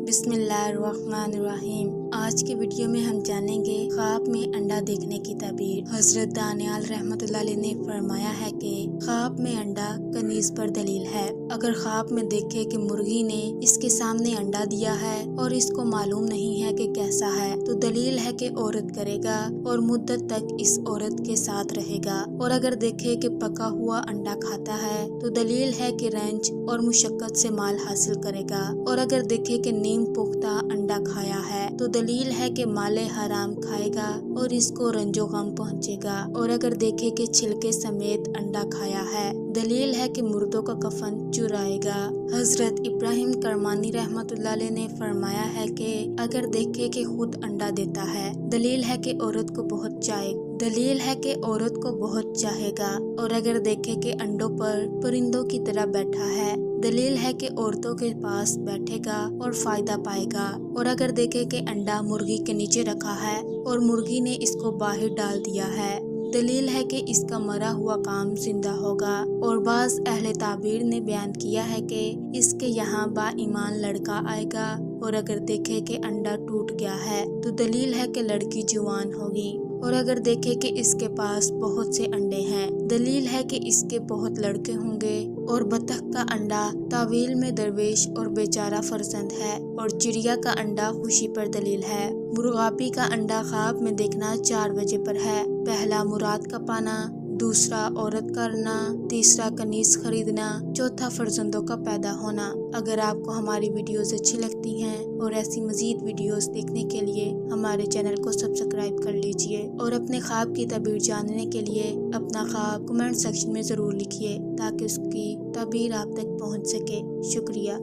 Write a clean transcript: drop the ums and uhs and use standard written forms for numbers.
बिस्मिल्लाहिर्रहमानिर्रहीम। आज की वीडियो में हम जानेंगे ख्वाब में अंडा देखने की ताबीर। हजरत दानियाल रहमतुल्लाह अलैह ने फरमाया है कि ख्वाब में अंडा कनीज पर दलील है। अगर ख्वाब में देखे कि मुर्गी ने इसके सामने अंडा दिया है और इसको मालूम नहीं है कि कैसा है, तो दलील है कि औरत करेगा और मुद्दत तक इस औरत के साथ रहेगा। और अगर देखे कि पका हुआ अंडा खाता है तो दलील है कि रंज और मुशक्कत से माल हासिल करेगा। और अगर देखे कि नीम पुख्ता अंडा खाया है तो दलील है कि माले हराम खाएगा और इसको रंजो गम पहुँचेगा। और अगर देखे कि छिलके समेत अंडा खाया है, दलील है कि मुर्दों का कफन चुराएगा। हजरत इब्राहिम करमानी रहमतुल्लाह अलैह ने फरमाया है कि अगर देखे कि खुद अंडा देता है, दलील है कि औरत को बहुत चाहेगा। और अगर देखे कि अंडों पर परिंदों की तरह बैठा है, दलील है कि औरतों के पास बैठेगा और फायदा पाएगा। और अगर देखे कि अंडा मुर्गी के नीचे रखा है और मुर्गी ने इसको बाहर डाल दिया है, दलील है कि इसका मरा हुआ काम जिंदा होगा। और बाज़ अहले ताबीर ने बयान किया है कि इसके यहाँ बाईमान लड़का आएगा। और अगर देखे कि अंडा टूट गया है तो दलील है कि लड़की जुवान होगी। और अगर देखे कि इसके पास बहुत से अंडे हैं, दलील है कि इसके बहुत लड़के होंगे। और बतख का अंडा तावील में दरवेश और बेचारा फर्जंद है। और चिड़िया का अंडा खुशी पर दलील है। मुर्गाबी का अंडा ख्वाब में देखना 4 वजह पर है। पहला मुराद का पाना, दूसरा औरत करना, तीसरा कनीज खरीदना, चौथा फर्जंदों का पैदा होना। अगर आपको हमारी वीडियोस अच्छी लगती हैं और ऐसी मजीद वीडियोस देखने के लिए हमारे चैनल को सब्सक्राइब कर लीजिए। और अपने ख्वाब की ताबीर जानने के लिए अपना ख्वाब कमेंट सेक्शन में ज़रूर लिखिए ताकि उसकी ताबीर आप तक पहुंच सके। शुक्रिया।